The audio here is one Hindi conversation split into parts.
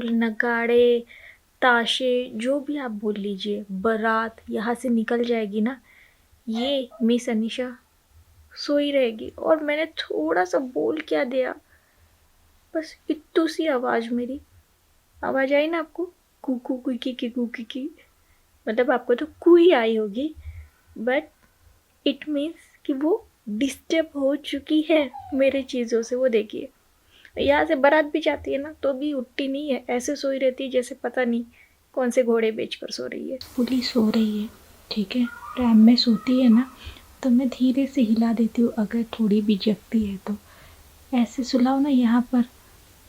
ढोल नगाड़े ताशे जो भी आप बोल लीजिए, बारात यहाँ से निकल जाएगी ना, ये मिस अनीशा सोई रहेगी और मैंने थोड़ा सा बोल क्या दिया, बस इतू सी आवाज़, मेरी आवाज़ आई ना आपको, कुकू कुकी की कुकी की, मतलब आपको तो कुई आई होगी, बट इट मीन्स कि वो डिस्टर्ब हो चुकी है मेरे चीज़ों से। वो देखिए, यहाँ से बारात भी जाती है ना तो भी उठती नहीं है, ऐसे सोई रहती है जैसे पता नहीं कौन से घोड़े बेचकर सो रही है। फुली सो रही है, ठीक है। टाइम में सोती है ना तो मैं धीरे से हिला देती हूँ, अगर थोड़ी भी जगती है तो। ऐसे सुलाओ ना यहाँ पर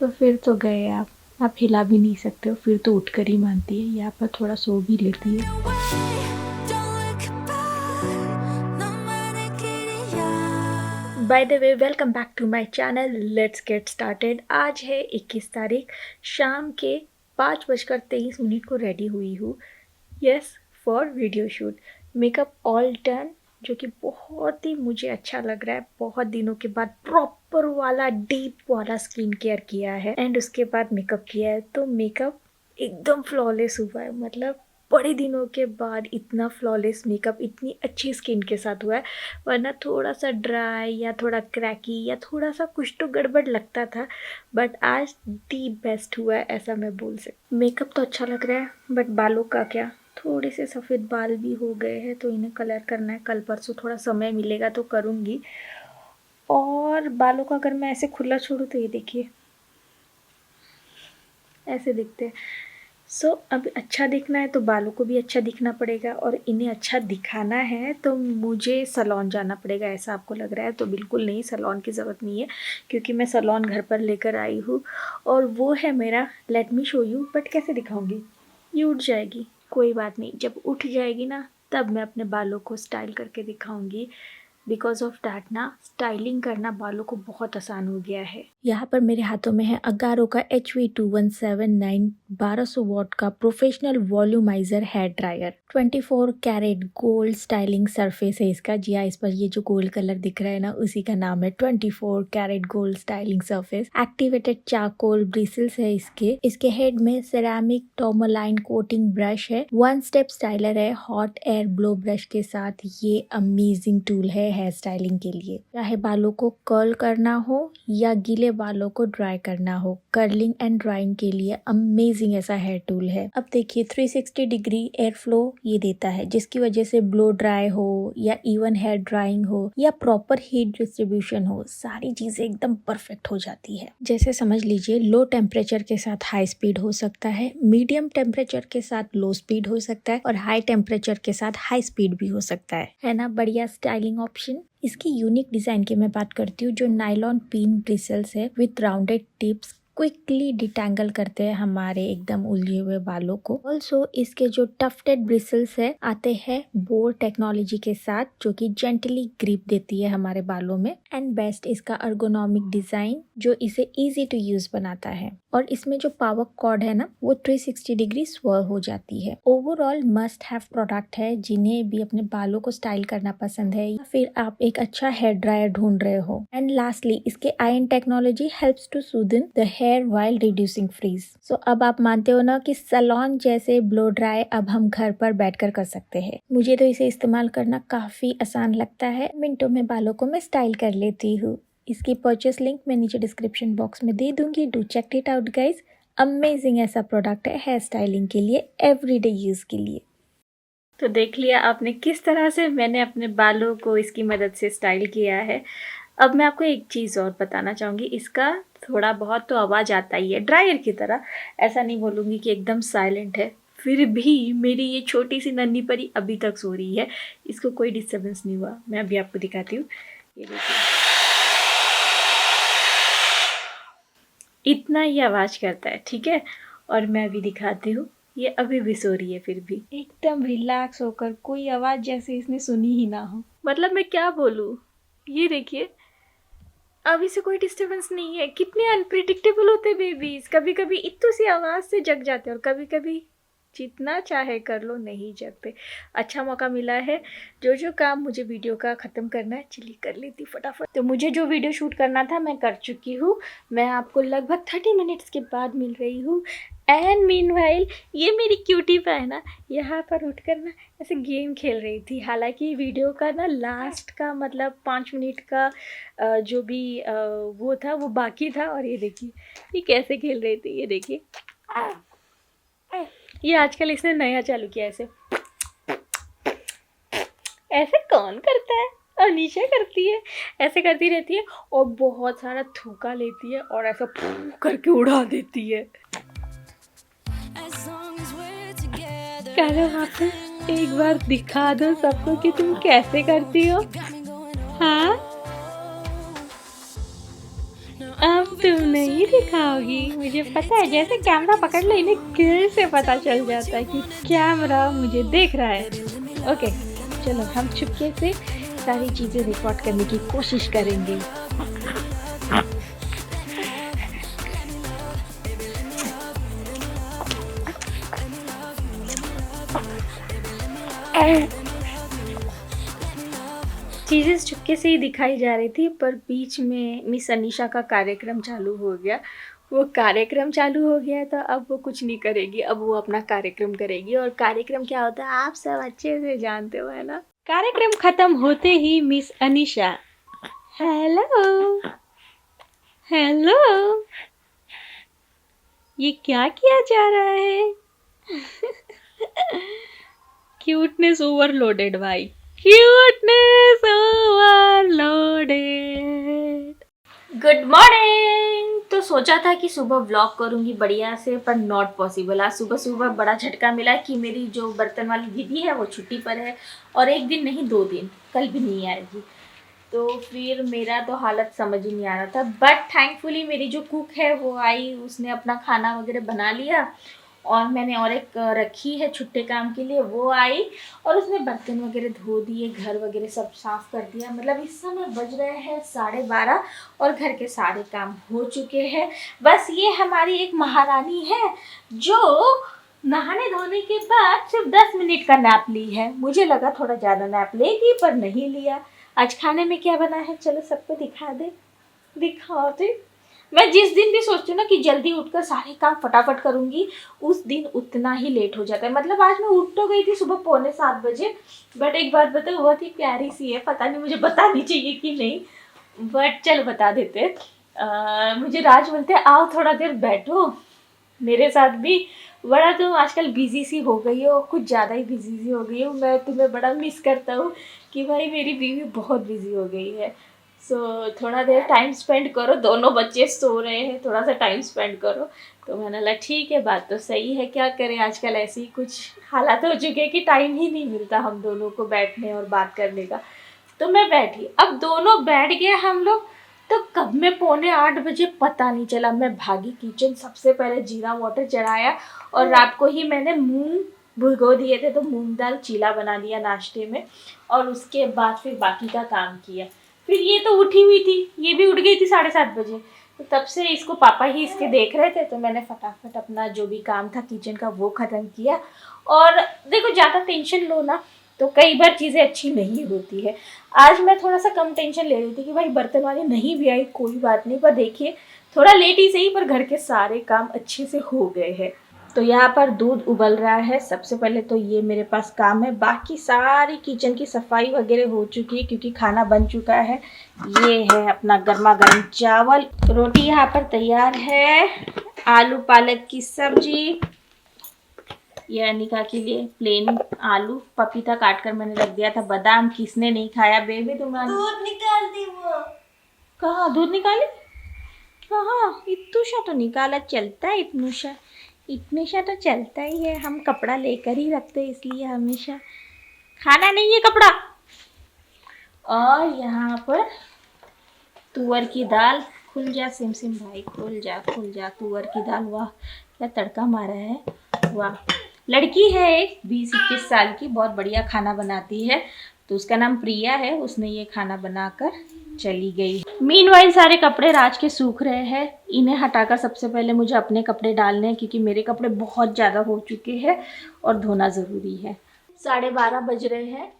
तो फिर तो गए आप हिला भी नहीं सकते हो, फिर तो उठकर ही मानती है। यहाँ पर थोड़ा सो भी लेती है। By the way, welcome back to my channel, let's get started. आज है 21 तारीख, शाम के 5:23 को रेडी हुई हूँ, yes, for video shoot. Makeup all done, जो कि बहुत ही मुझे अच्छा लग रहा है। बहुत दिनों के बाद प्रॉपर वाला डीप वाला स्किन केयर किया है एंड उसके बाद मेकअप किया है, तो मेकअप एकदम फ्लॉलेस हुआ है। मतलब बड़े दिनों के बाद इतना फ्लॉलेस मेकअप इतनी अच्छी स्किन के साथ हुआ है, वरना थोड़ा सा ड्राई या थोड़ा क्रैकी या थोड़ा सा कुछ तो गड़बड़ लगता था, बट आज दी बेस्ट हुआ है, ऐसा मैं बोल सकती। मेकअप तो अच्छा लग रहा है, बट बालों का क्या, थोड़े से सफ़ेद बाल भी हो गए हैं तो इन्हें कलर करना है। कल परसों थोड़ा समय मिलेगा तो करूँगी। और बालों का अगर मैं ऐसे खुला छोड़ूँ तो ये देखिए ऐसे दिखते हैं। सो अब अच्छा दिखना है तो बालों को भी अच्छा दिखना पड़ेगा, और इन्हें अच्छा दिखाना है तो मुझे सैलून जाना पड़ेगा। ऐसा आपको लग रहा है तो बिल्कुल नहीं, सैलून की ज़रूरत नहीं है, क्योंकि मैं सैलून घर पर लेकर आई हूँ और वो है मेरा, let me show you. But कैसे दिखाऊंगी, ये उठ जाएगी, कोई बात नहीं, जब उठ जाएगी ना तब मैं अपने बालों को स्टाइल करके दिखाऊंगी। बिकॉज ऑफ डैट ना, स्टाइलिंग करना बालों को बहुत आसान हो गया है। यहाँ पर मेरे हाथों में है अगारो का HV2179 1200 वॉट का professional volumiser hair dryer. 24 carat gold styling surface है इसका। जी हाँ, इस पर ये जो गोल्ड कलर दिख रहा है ना, उसी का नाम है 24 carat gold styling surface. Activated charcoal bristles है इसके हेड में सेरामिक टर्मोलाइन कोटिंग ब्रश है। वन स्टेप स्टाइलर है हॉट एयर ब्लो ब्रश के साथ। ये अमेजिंग टूल है हेयर स्टाइलिंग के लिए, चाहे बालों को कर्ल करना हो या गीले बालों को ड्राई करना हो, कर्लिंग एंड ड्राइंग के लिए अमेजिंग ऐसा हेयर टूल है। अब देखिए 360 डिग्री एयर फ्लो ये देता है, जिसकी वजह से ब्लो ड्राई हो या इवन हेयर ड्राइंग हो या प्रॉपर हीट डिस्ट्रीब्यूशन हो, सारी चीजें एकदम परफेक्ट हो जाती है। जैसे समझ लीजिए लो टेम्परेचर के साथ हाई स्पीड हो सकता है, मीडियम टेम्परेचर के साथ लो स्पीड हो सकता है, और हाई टेम्परेचर के साथ हाई स्पीड भी हो सकता है ना। बढ़िया स्टाइलिंग ऑप्शन। इसकी यूनिक डिजाइन की मैं बात करती हूँ, जो नायलॉन पिन ब्रिसल्स है with rounded tips quickly detangle करते हैं हमारे एकदम उलझे हुए बालों को। ऑल्सो इसके जो टफ्टेड ब्रिसल्स है आते हैं बोर टेक्नोलॉजी के साथ, जो कि जेंटली ग्रिप देती है हमारे बालों में। एंड बेस्ट इसका अर्गोनॉमिक डिजाइन, जो इसे इजी टू यूज बनाता है। और इसमें जो पावर कॉर्ड है ना, वो 360 डिग्री स्वर्व हो जाती है। ओवरऑल मस्ट हैव प्रोडक्ट है जिन्हें भी अपने बालों को स्टाइल करना पसंद है, या फिर आप एक अच्छा हेयर ड्रायर ढूंढ रहे हो। एंड लास्टली इसके ion technology helps to soothen the hair while reducing frizz. So अब आप मानते हो ना कि सैलून जैसे ब्लो ड्राई अब हम घर पर बैठकर कर सकते हैं। मुझे तो इसे इस्तेमाल करना काफी आसान लगता है, मिनटों में बालों को मैं स्टाइल कर लेती हूँ। इसकी परचेस लिंक मैं नीचे डिस्क्रिप्शन बॉक्स में दे दूंगी, do check it out guys. Amazing ऐसा प्रोडक्ट है हेयर स्टाइलिंग के लिए, एवरीडे यूज के लिए। तो देख लिया आपने किस तरह से मैंने अपने बालों को इसकी मदद से स्टाइल किया है। अब मैं आपको एक चीज़ और बताना चाहूँगी, इसका थोड़ा बहुत तो आवाज़ आता ही है ड्रायर की तरह, ऐसा नहीं बोलूँगी कि एकदम साइलेंट है, फिर भी मेरी ये छोटी सी नन्ही परी अभी तक सो रही है, इसको कोई डिस्टर्बेंस नहीं हुआ। मैं अभी आपको दिखाती हूँ, ये देखिए इतना ही आवाज़ करता है, ठीक है। और मैं अभी दिखाती हूँ, ये अभी भी सो रही है, फिर भी एकदम रिलैक्स होकर, कोई आवाज़ जैसे इसने सुनी ही ना हो। मतलब मैं क्या बोलूँ, ये देखिए अभी से कोई डिस्टर्बेंस नहीं है। कितने अनप्रिडिक्टेबल होते बेबीज, कभी कभी इतनी सी आवाज़ से जग जाते हैं और कभी कभी जितना चाहे कर लो, नहीं जगते। अच्छा मौका मिला है, जो काम मुझे वीडियो का ख़त्म करना है, चलिए कर लेती फटाफट। तो मुझे जो वीडियो शूट करना था मैं कर चुकी हूँ। मैं आपको लगभग 30 मिनट्स के बाद मिल रही हूँ। एंड मीनवाइल ये मेरी क्यूटी ना यहाँ पर उठकर ना ऐसे गेम खेल रही थी। हालांकि वीडियो का ना लास्ट का मतलब 5 मिनट का जो भी वो था वो बाकी था। और ये देखिए ये कैसे खेल रही थी, ये देखिए। ये आजकल इसने नया चालू किया, ऐसे ऐसे कौन करता है? अनीशा करती है, ऐसे करती रहती है और बहुत सारा थूका लेती है और ऐसा फू करके उड़ा देती है। करो आप एक बार दिखा दो सबको कि तुम कैसे करती हो। हाँ अब तुम नहीं दिखाओगी, मुझे पता है। जैसे कैमरा पकड़ लो, इन्हें कैसे पता चल जाता है कि कैमरा मुझे देख रहा है। ओके चलो हम चुपके से सारी चीज़ें रिकॉर्ड करने की कोशिश करेंगे। चीज़ें चुपके से ही दिखाई जा रही थी, पर बीच में मिस अनीशा का कार्यक्रम चालू हो गया। वो कार्यक्रम चालू हो गया तो अब वो कुछ नहीं करेगी, अब वो अपना कार्यक्रम करेगी। और कार्यक्रम क्या होता है आप सब अच्छे से जानते हो, है ना। कार्यक्रम खत्म होते ही मिस अनीशा हेलो हेलो, ये क्या किया जा रहा है? क्यूटनेस ओवरलोडेड भाई, क्यूटनेस ओवरलोडेड। Good morning. तो सोचा था कि सुबह व्लॉग करूंगी बढ़िया से, पर नॉट पॉसिबल। आज सुबह सुबह बड़ा झटका मिला कि मेरी जो बर्तन वाली दीदी है वो छुट्टी पर है, और एक दिन नहीं 2 दिन, कल भी नहीं आएगी। तो फिर मेरा तो हालत समझ ही नहीं आ रहा था। बट थैंकफुली मेरी जो कुक है वो आई, उसने अपना खाना वगैरह बना लिया। और मैंने और एक रखी है छुट्टे काम के लिए, वो आई और उसने बर्तन वगैरह धो दिए, घर वगैरह सब साफ़ कर दिया। मतलब इस समय बज रहे हैं 12:30 और घर के सारे काम हो चुके हैं। बस ये हमारी एक महारानी है जो नहाने धोने के बाद सिर्फ 10 मिनट का नैप ली है। मुझे लगा थोड़ा ज़्यादा नैप लेगी, पर नहीं लिया। आज खाने में क्या बना है चलो सबको दिखा दे। मैं जिस दिन भी सोचती हूँ ना कि जल्दी उठकर सारे काम फटाफट करूँगी, उस दिन उतना ही लेट हो जाता है। मतलब आज मैं उठ तो गई थी सुबह 6:45 बजे, बट एक बात बताओ बहुत ही प्यारी सी है, पता नहीं मुझे बतानी चाहिए कि नहीं, बट चलो बता देते। मुझे राज बोलते आओ थोड़ा देर बैठो मेरे साथ भी। बड़ा तुम आजकल बिजी सी हो गई हो, कुछ ज़्यादा ही बिजी सी हो गई हो। मैं तुम्हें बड़ा मिस करता हूँ कि भाई मेरी बीवी बहुत बिजी हो गई है। सो थोड़ा देर टाइम स्पेंड करो, दोनों बच्चे सो रहे हैं, थोड़ा सा टाइम स्पेंड करो। तो मैंने बोला ठीक है, बात तो सही है, क्या करें आजकल ऐसे ही कुछ हालात हो चुके हैं कि टाइम ही नहीं मिलता हम दोनों को बैठने और बात करने का। तो मैं बैठी, अब दोनों बैठ गए हम लोग। तो कब में 7:45 बजे पता नहीं चला। मैं भागी किचन, सबसे पहले जीरा वाटर चढ़ाया और रात को ही मैंने मूंग भिगो दिए थे, तो मूंग दाल चीला बना लिया नाश्ते में। और उसके बाद फिर बाकी का काम किया। फिर ये तो उठी हुई थी, ये भी उठ गई थी 7:30 बजे। तो तब से इसको पापा ही इसके देख रहे थे, तो मैंने फटाफट अपना जो भी काम था किचन का वो ख़त्म किया। और देखो ज़्यादा टेंशन लो ना तो कई बार चीज़ें अच्छी नहीं होती है। आज मैं थोड़ा सा कम टेंशन ले रही थी कि भाई बर्तन वाली नहीं भी आई कोई बात नहीं, पर देखिए थोड़ा लेट ही सही, पर घर के सारे काम अच्छे से हो गए हैं। तो यहाँ पर दूध उबल रहा है। सबसे पहले तो ये मेरे पास काम है, बाकी सारी किचन की सफाई वगैरह हो चुकी है क्योंकि खाना बन चुका है। ये है अपना गर्मा गर्म चावल, रोटी यहाँ पर तैयार है, आलू पालक की सब्जी, ये अनिका के लिए प्लेन आलू, पपीता काट कर मैंने रख दिया था, बादाम किसने नहीं खाया बेबी तुम्हारा? दूध निकाल दी वो। कहाँ दूध निकाली? कहाँ? इतनुशा तो निकाला चलता है, इतनुशा तो चलता ही है। हम कपड़ा लेकर ही रखते हैं इसलिए हमेशा। खाना नहीं है कपड़ा। और यहाँ पर तुअर की दाल, खुल जा सिम सिम भाई, खुल जा तुअर की दाल। वाह क्या तड़का मारा है, वाह। लड़की है एक 20-21 साल की, बहुत बढ़िया खाना बनाती है। तो उसका नाम प्रिया है, उसने ये खाना बनाकर चली गई। मीनवाइल सारे कपड़े राज के सूख रहे हैं। इन्हें हटाकर सबसे पहले मुझे अपने कपड़े डालने हैं क्योंकि मेरे कपड़े बहुत ज़्यादा हो चुके हैं और धोना ज़रूरी है। 12:30 बज रहे हैं।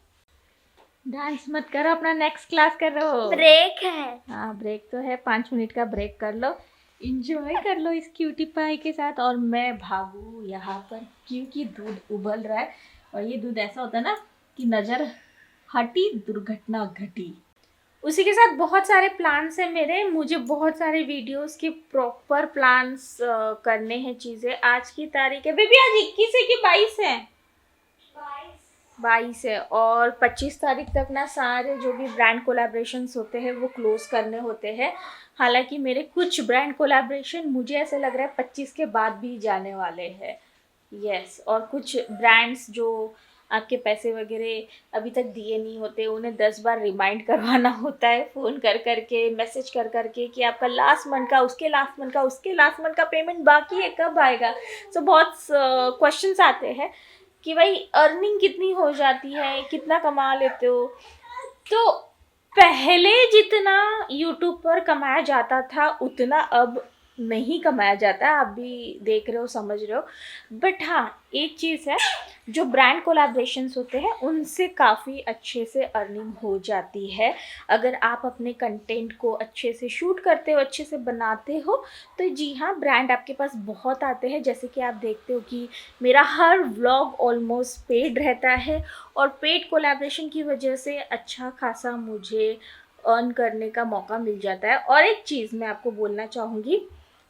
डांस मत करो, अपना नेक्स्ट क्लास करो। ब्रेक है। हाँ ब्रेक तो है, 5 मिनट का ब्रेक कर लो, इंजॉय कर लो इस क्यूटी पाई के साथ। और मैं भागू यहाँ पर क्योंकि दूध उबल रहा है और ये दूध ऐसा होता है ना कि नज़र हटी दुर्घटना घटी। उसी के साथ बहुत सारे प्लान्स हैं मेरे, मुझे बहुत सारे वीडियोस के प्रॉपर प्लान्स करने हैं चीज़ें। आज की तारीख है बेबी, आज 21 है कि 22 है? 22 है। और 25 तारीख तक ना सारे जो भी ब्रांड कोलैबोरेशंस होते हैं वो क्लोज करने होते हैं। हालांकि मेरे कुछ ब्रांड कोलैबोरेशन मुझे ऐसा लग रहा है 25 के बाद भी जाने वाले हैं। यस, और कुछ ब्रांड्स जो आपके पैसे वगैरह अभी तक दिए नहीं होते उन्हें 10 बार रिमाइंड करवाना होता है फ़ोन कर करके, मैसेज कर करके कि आपका लास्ट मंथ का, उसके लास्ट मंथ का, उसके लास्ट मंथ का पेमेंट बाकी है, कब आएगा। सो बहुत क्वेश्चंस आते हैं कि भाई अर्निंग कितनी हो जाती है, कितना कमा लेते हो। तो पहले जितना यूट्यूब पर कमाया जाता था उतना अब नहीं कमाया जाता, आप भी देख रहे हो, समझ रहे हो। बट हाँ, एक चीज़ है, जो ब्रांड कोलैबोरेशंस होते हैं उनसे काफ़ी अच्छे से अर्निंग हो जाती है। अगर आप अपने कंटेंट को अच्छे से शूट करते हो, अच्छे से बनाते हो, तो जी हाँ, ब्रांड आपके पास बहुत आते हैं। जैसे कि आप देखते हो कि मेरा हर व्लॉग ऑलमोस्ट पेड रहता है और पेड कोलैबोरेशन की वजह से अच्छा खासा मुझे अर्न करने का मौका मिल जाता है। और एक चीज़ मैं आपको बोलना चाहूँगी,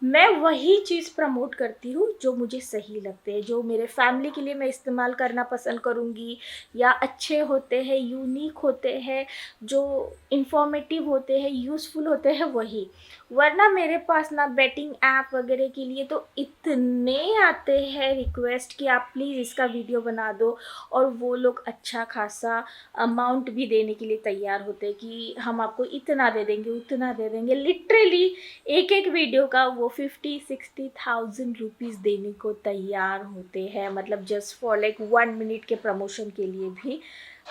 मैं वही चीज़ प्रमोट करती हूँ जो मुझे सही लगते हैं, जो मेरे फैमिली के लिए मैं इस्तेमाल करना पसंद करूँगी, या अच्छे होते हैं, यूनिक होते हैं, जो इंफॉर्मेटिव होते हैं, यूज़फुल होते हैं, वही। वरना मेरे पास ना बेटिंग ऐप वगैरह के लिए तो इतने आते हैं रिक्वेस्ट कि आप प्लीज़ इसका वीडियो बना दो, और वो लोग अच्छा खासा अमाउंट भी देने के लिए तैयार होते हैं कि हम आपको इतना दे देंगे, उतना दे देंगे। लिटरली एक एक वीडियो का वो 50-60,000 रुपीज़ देने को तैयार होते हैं, मतलब जस्ट फॉर लाइक 1 मिनट के प्रमोशन के लिए भी।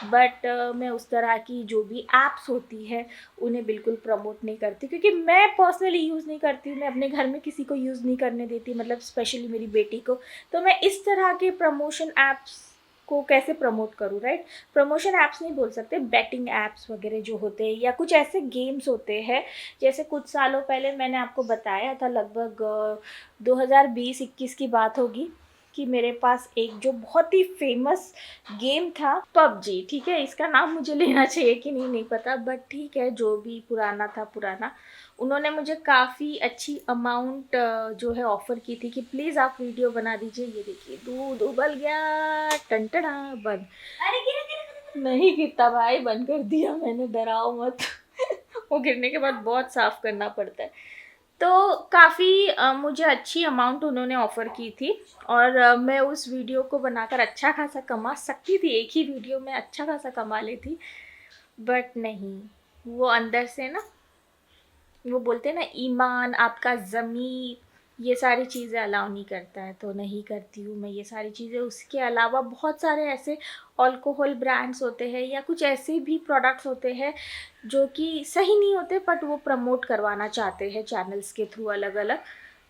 बट मैं उस तरह की जो भी ऐप्स होती है उन्हें बिल्कुल प्रमोट नहीं करती, क्योंकि मैं पर्सनली यूज़ नहीं करती हूँ, मैं अपने घर में किसी को यूज़ नहीं करने देती, मतलब स्पेशली मेरी बेटी को। तो मैं इस तरह के प्रमोशन ऐप्स को कैसे प्रमोट करूँ, राइट। प्रमोशन ऐप्स नहीं बोल सकते, बेटिंग ऐप्स वगैरह जो होते हैं, या कुछ ऐसे गेम्स होते हैं। जैसे कुछ सालों पहले मैंने आपको बताया था, लगभग 2020-21 की बात होगी, कि मेरे पास एक जो बहुत ही फेमस गेम था पबजी, ठीक है, इसका नाम मुझे लेना चाहिए कि नहीं पता, बट ठीक है, जो भी पुराना था पुराना। उन्होंने मुझे काफ़ी अच्छी अमाउंट जो है ऑफ़र की थी कि प्लीज़ आप वीडियो बना दीजिए। ये देखिए दूध उबल गया, टंटना बंद। अरे गिरा नहीं गिरता भाई, बंद कर दिया मैंने, डराओ मत। वो गिरने के बाद बहुत साफ़ करना पड़ता है। तो काफ़ी मुझे अच्छी अमाउंट उन्होंने ऑफ़र की थी, और मैं उस वीडियो को बनाकर अच्छा खासा कमा सकती थी, एक ही वीडियो में अच्छा खासा कमा लेती। बट नहीं, वो अंदर से ना, वो बोलते हैं ना, ईमान, आपका ज़मीर, ये सारी चीज़ें अलाउ नहीं करता है, तो नहीं करती हूँ मैं ये सारी चीज़ें। उसके अलावा बहुत सारे ऐसे अल्कोहल ब्रांड्स होते हैं या कुछ ऐसे भी प्रोडक्ट्स होते हैं जो कि सही नहीं होते, बट वो प्रमोट करवाना चाहते हैं चैनल्स के थ्रू अलग अलग,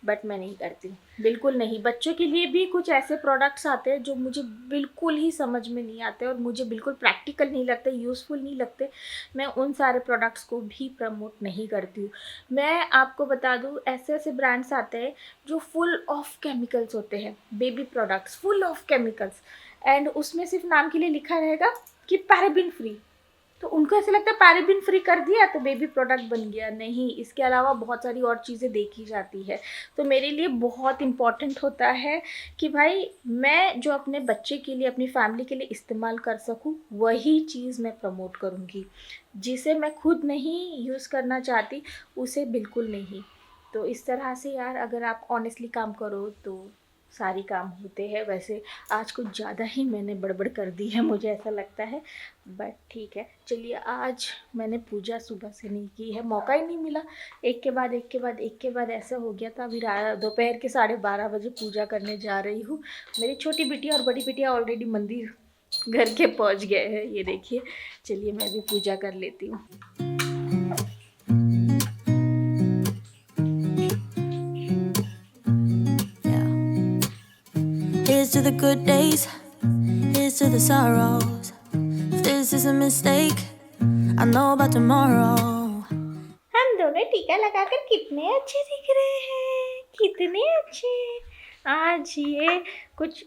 बट मैं नहीं करती हूँ, बिल्कुल नहीं। बच्चों के लिए भी कुछ ऐसे प्रोडक्ट्स आते हैं जो मुझे बिल्कुल ही समझ में नहीं आते और मुझे बिल्कुल प्रैक्टिकल नहीं लगते, यूज़फुल नहीं लगते। मैं उन सारे प्रोडक्ट्स को भी प्रमोट नहीं करती हूँ। मैं आपको बता दूँ, ऐसे ऐसे ब्रांड्स आते हैं जो फुल ऑफ केमिकल्स होते हैं, baby products full of chemicals, and उसमें सिर्फ नाम के लिए लिखा रहेगा कि पैराबिन फ्री। तो उनको ऐसे लगता है पैराबिन फ्री कर दिया तो बेबी प्रोडक्ट बन गया। नहीं, इसके अलावा बहुत सारी और चीज़ें देखी जाती है। तो मेरे लिए बहुत इम्पॉर्टेंट होता है कि भाई मैं जो अपने बच्चे के लिए, अपनी फैमिली के लिए इस्तेमाल कर सकूं, वही चीज़ मैं प्रमोट करूंगी। जिसे मैं खुद नहीं यूज़ करना चाहती उसे बिल्कुल नहीं। तो इस तरह से यार, अगर आप ऑनेस्टली काम करो तो सारी काम होते हैं। वैसे आज कुछ ज़्यादा ही मैंने बड़बड़ कर दी है, मुझे ऐसा लगता है, बट ठीक है। चलिए, आज मैंने पूजा सुबह से नहीं की है, मौका ही नहीं मिला। एक के बाद एक के बाद एक के बाद ऐसा हो गया था। अभी दोपहर के 12:30 बजे पूजा करने जा रही हूँ। मेरी छोटी बिटिया और बड़ी बिटिया ऑलरेडी मंदिर घर के पहुँच गए हैं, ये देखिए। चलिए मैं भी पूजा कर लेती हूँ। to the good days, here's to the sorrows. If this is a mistake, I know about tomorrow. हम दोनों टीका लगाकर कितने अच्छे दिख रहे हैं, कितने अच्छे। आज ये कुछ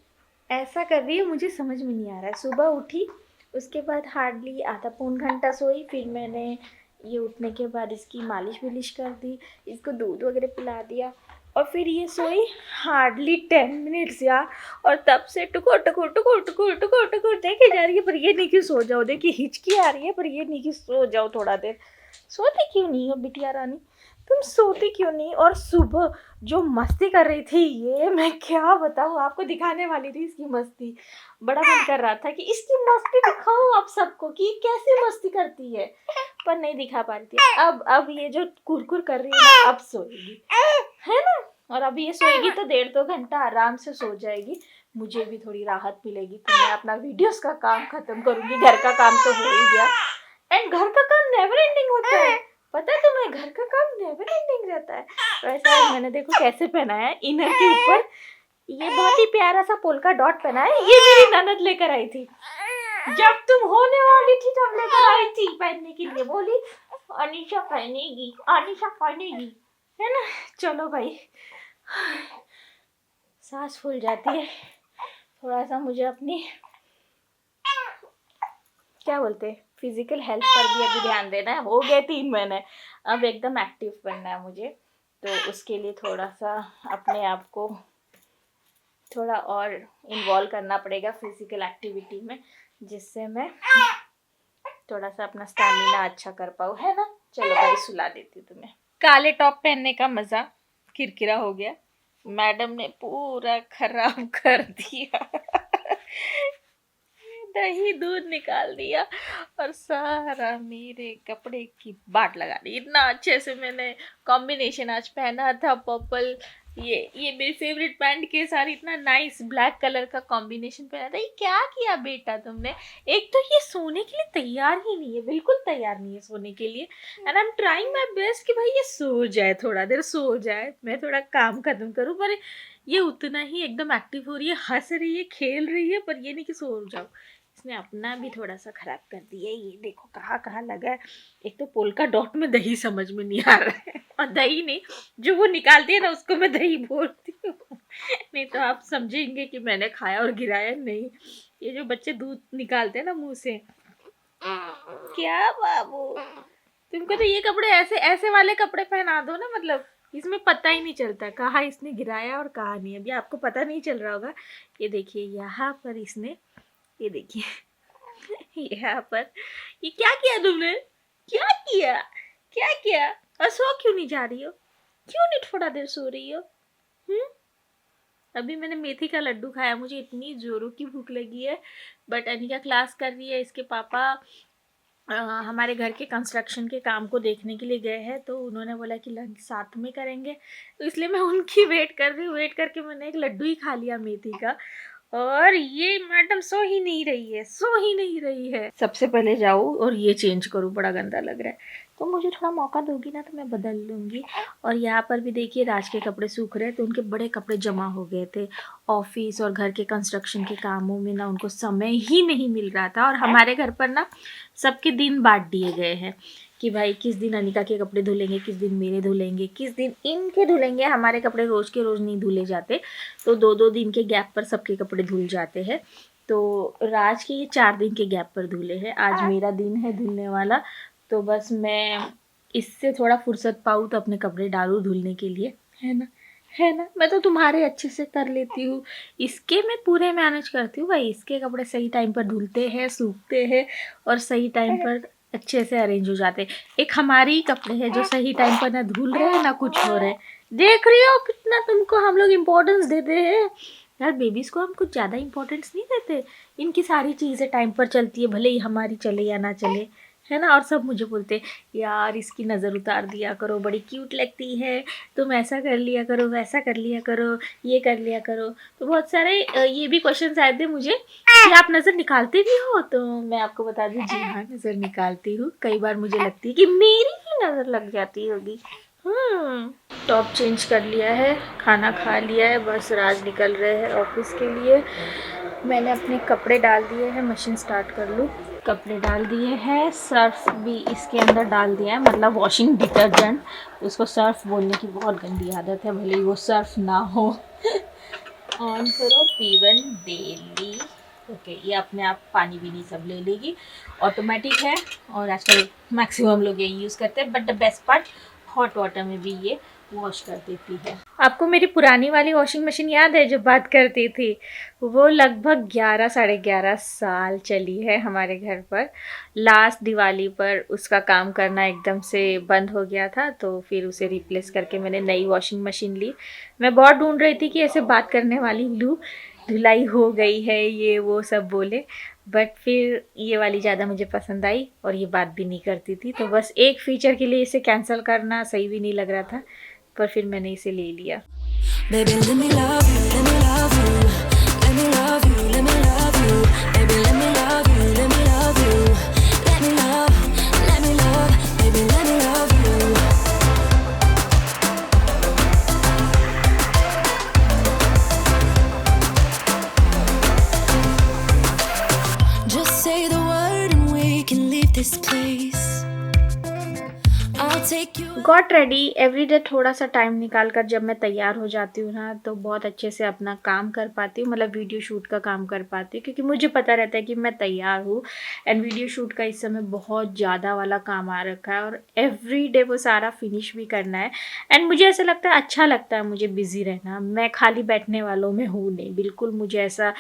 ऐसा कर रही है मुझे समझ में नहीं आ रहा है। सुबह उठी, उसके बाद हार्डली आधा पौन घंटा सोई, फिर मैंने ये उठने के बाद इसकी मालिश विलिश कर दी, इसको दूध वगैरह पिला दिया और फिर ये सोई हार्डली 10 मिनट्स यार। और तब से टुकुर टुकुर टुकुर टुकुर टुकुर टुकुर देखे जा रही है, पर ये नहीं कि सो जाओ। देखिए हिचकी आ रही है, पर ये नहीं कि सो जाओ थोड़ा देर। सोती क्यों नहीं हो बिटिया रानी, तुम सोती क्यों नहीं? और सुबह जो मस्ती कर रही थी ये मैं क्या बताऊँ आपको, दिखाने वाली थी इसकी मस्ती। बड़ा मन कर रहा था कि इसकी मस्ती दिखाऊं आप सबको कि कैसे मस्ती करती है, पर नहीं दिखा पा रही थी। अब ये जो कुरकुर कर रही है ना, अब सोएगी, है ना। और अभी ये सोएगी तो 1.5-2 घंटा आराम से सो जाएगी, मुझे भी थोड़ी राहत मिलेगी। तो मैं अपना वीडियोस का काम खत्म करूंगी। घर का काम तो हो ही गया, एंड घर का काम नेवर एंडिंग होता है, पता है तुम्हें? घर का काम नेवर एंडिंग रहता है। वैसे आज मैंने देखो कैसे पहनाया है, इनर के ऊपर ये बहुत ही प्यारा सा पोल्का डॉट पहना है। ये मेरी ननद लेकर आई थी, जब तुम होने वाली थी तब लेकर आई थी पहनने के लिए। बोली अनीशा पहनेगी, अनीशा पहनेगी, है ना। चलो भाई, सांस फूल जाती है। थोड़ा सा मुझे अपनी क्या बोलते हैं फिजिकल हेल्थ पर भी अभी ध्यान देना है। हो गए 3 महीने, अब एकदम एक्टिव बनना है मुझे, तो उसके लिए थोड़ा सा अपने आप को थोड़ा और इन्वॉल्व करना पड़ेगा फिजिकल एक्टिविटी में, जिससे मैं थोड़ा सा अपना स्टैमिना अच्छा कर पाऊँ, है ना। चलो भाई सुला देती हूँ तुम्हें। काले टॉप पहनने का मज़ा किरकिरा हो गया, मैडम ने पूरा खराब कर दिया। दही दूध निकाल दिया और सारा मेरे कपड़े की बाट लगा दी। इतना अच्छे से मैंने कॉम्बिनेशन आज पहना था, पर्पल, ये मेरी फेवरेट पैंट के साथ इतना नाइस ब्लैक कलर का कॉम्बिनेशन पहना था। ये क्या किया बेटा तुमने? एक तो ये सोने के लिए तैयार ही नहीं है, बिल्कुल तैयार नहीं है सोने के लिए, and I am trying my best कि भाई ये सो जाए, थोड़ा देर सो जाए, मैं थोड़ा काम खत्म करूँ, पर ये उतना ही एकदम एक्टिव हो रही है, हंस रही है, खेल रही है, पर ये नहीं कि सो जाओ। इसने अपना भी थोड़ा सा खराब कर दिया। ये देखो कहाँ कहाँ लगा है। एक तो पोल्का डॉट में दही समझ में नहीं आ रहा है, और दही नहीं, जो वो निकालती है ना उसको मैं दही बोलती हूँ। नहीं तो आप समझेंगे कि मैंने खाया और गिराया नहीं। ये जो बच्चे दूध निकालते हैं ना मुंह से, क्या बाबू, तुमको तो ये कपड़े ऐसे ऐसे वाले कपड़े पहना दो ना, मतलब इसमें पता ही नहीं चलता कहाँ इसने गिराया और कहाँ नहीं। अभी आपको पता नहीं चल रहा होगा। ये देखिए यहाँ पर इसने, ये देखिए यहाँ पर, ये क्या किया तुमने? क्या किया? क्या किया? और सो क्यों नहीं जा रही हो? क्यों नहीं थोड़ा देर सो रही हो? अभी मैंने मेथी का लड्डू खाया, मुझे इतनी जोरों की भूख लगी है। बट अनिका क्लास कर रही है, इसके पापा हमारे घर के कंस्ट्रक्शन के काम को देखने के लिए गए हैं, तो उन्होंने बोला कि लंच साथ में करेंगे, तो इसलिए मैं उनकी वेट कर रही हूँ। वेट करके मैंने एक लड्डू ही खा लिया मेथी का, और ये मैडम सो ही नहीं रही है, सो ही नहीं रही है। सबसे पहले जाऊँ और ये चेंज करूँ, बड़ा गंदा लग रहा है। तो मुझे थोड़ा मौका दोगी ना तो मैं बदल लूँगी। और यहाँ पर भी देखिए राज के कपड़े सूख रहे हैं, तो उनके बड़े कपड़े जमा हो गए थे। ऑफिस और घर के कंस्ट्रक्शन के कामों में ना उनको समय ही नहीं मिल रहा था, और हमारे घर पर ना सबके दिन बांट दिए गए हैं कि भाई किस दिन अनिका के कपड़े धुलेंगे, किस दिन मेरे धुलेंगे, किस दिन इनके धुलेंगे। हमारे कपड़े रोज़ के रोज़ नहीं धुले जाते, तो 2-2 दिन के गैप पर सबके कपड़े धुल जाते हैं। तो राज के ये 4 दिन के गैप पर धुले हैं। आज मेरा दिन है धुलने वाला, तो बस मैं इससे थोड़ा फुर्सत पाऊँ तो अपने कपड़े डालूँ धुलने के लिए, है ना, है ना। मैं तो तुम्हारे अच्छे से कर लेती हूँ, इसके मैं पूरे मैनेज करती हूँ भाई। इसके कपड़े सही टाइम पर धुलते हैं, सूखते हैं, और सही टाइम पर अच्छे से अरेंज हो जाते हैं। एक हमारे ही कपड़े हैं जो सही टाइम पर ना धुल रहे हैं ना कुछ हो रहे हैं। देख रही हो कितना तुमको हम लोग इम्पोर्टेंस देते हैं यार। बेबीज़ को हम कुछ ज़्यादा इम्पोर्टेंस नहीं देते, इनकी सारी चीज़ें टाइम पर चलती है, भले ही हमारी चले या ना चले, है ना। और सब मुझे बोलते यार इसकी नज़र उतार दिया करो, बड़ी क्यूट लगती है, तुम ऐसा कर लिया करो, वैसा कर लिया करो, ये कर लिया करो। तो बहुत सारे ये भी क्वेश्चन आए थे मुझे कि आप नज़र निकालते भी हो, तो मैं आपको बता दूं जी हाँ, नज़र निकालती हूँ। कई बार मुझे लगती है कि मेरी ही नज़र लग जाती होगी, टॉप चेंज कर लिया है, खाना खा लिया है, बस राज निकल रहे हैं ऑफिस के लिए। मैंने अपने कपड़े डाल दिए हैं, मशीन स्टार्ट कर लूँ। कपड़े डाल दिए हैं, सर्फ भी इसके अंदर डाल दिया है, मतलब वॉशिंग डिटर्जेंट। उसको सर्फ बोलने की बहुत गंदी आदत है, भले ही वो सर्फ ना हो। ऑन करो, पीवन डेली। ओके, ये अपने आप पानी भी नहीं सब ले लेगी, ऑटोमेटिक है। और आजकल मैक्सिमम लोग यही यूज़ करते हैं, but the best part hot water में भी ये वॉश कर देती है। आपको मेरी पुरानी वाली वॉशिंग मशीन याद है जो बात करती थी? वो लगभग 11 साढ़े 11 साल चली है हमारे घर पर। लास्ट दिवाली पर उसका काम करना एकदम से बंद हो गया था, तो फिर उसे रिप्लेस करके मैंने नई वॉशिंग मशीन ली। मैं बहुत ढूंढ रही थी कि ऐसे बात करने वाली लूँ, धुलाई हो गई है ये वो सब बोले, बट फिर ये वाली ज़्यादा मुझे पसंद आई और ये बात भी नहीं करती थी। तो बस एक फ़ीचर के लिए इसे कैंसिल करना सही भी नहीं लग रहा था, पर फिर मैंने इसे ले लिया। Baby, let me love you, let me love you, let me love you, let me love you. Baby, let me love you, let me love you, let me love, baby, let me love you. Just say the word and we can leave this place. I'll take you. Got ready. Everyday थोड़ा सा टाइम निकाल कर जब मैं तैयार हो जाती हूँ ना, तो बहुत अच्छे से अपना काम कर पाती हूँ, मतलब वीडियो शूट का काम कर पाती हूँ, क्योंकि मुझे पता रहता है कि मैं तैयार हूँ। एंड वीडियो शूट का इस समय बहुत ज़्यादा वाला काम आ रखा है और एवरीडे वो सारा फिनिश भी करना है। एंड मुझे ऐसा लगता है, अच्छा लगता है मुझे बिज़ी रहना। मैं खाली बैठने वालों में हूँ नहीं, बिल्कुल। मुझे ऐसा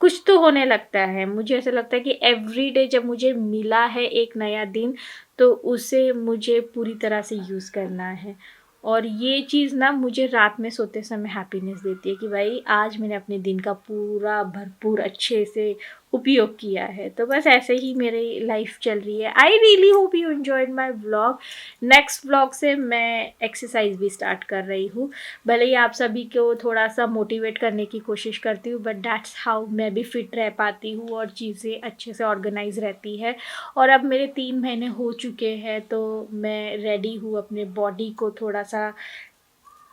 कुछ तो होने लगता है। मुझे ऐसा लगता है कि एवरीडे जब मुझे मिला है एक नया दिन, तो उसे मुझे पूरी तरह से यूज़ करना है। और ये चीज़ ना मुझे रात में सोते समय हैप्पीनेस देती है कि भाई आज मैंने अपने दिन का पूरा भरपूर अच्छे से उपयोग किया है। तो बस ऐसे ही मेरी लाइफ चल रही है। I really hope you enjoyed my vlog. Next vlog से मैं एक्सरसाइज भी स्टार्ट कर रही हूँ। भले ही आप सभी को थोड़ा सा मोटिवेट करने की कोशिश करती हूँ, बट दैट्स हाउ मैं भी फिट रह पाती हूँ और चीज़ें अच्छे से ऑर्गेनाइज रहती है। और अब मेरे 3 महीने हो चुके हैं, तो मैं रेडी हूँ अपने बॉडी को थोड़ा सा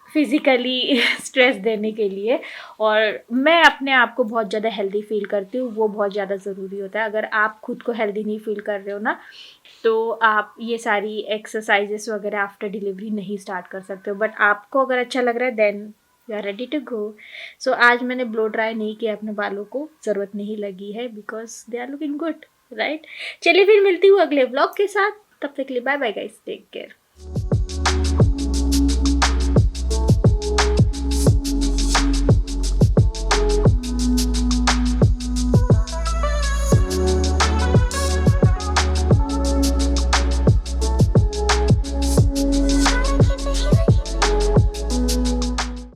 फिज़िकली स्ट्रेस देने के लिए। और मैं अपने आप को बहुत ज़्यादा हेल्दी फील करती हूँ, वो बहुत ज़्यादा ज़रूरी होता है। अगर आप खुद को हेल्दी नहीं फील कर रहे हो ना, तो आप ये सारी एक्सरसाइजेस वगैरह आफ्टर डिलीवरी नहीं स्टार्ट कर सकते हो। बट आपको अगर अच्छा लग रहा है, then you are ready to go. So आज मैंने ब्लो ड्राई नहीं किया अपने बालों को, ज़रूरत नहीं लगी है, because they are looking good, right. चलिए फिर मिलती हूँ अगले व्लॉग के साथ। तब तक के लिए bye bye guys, take care.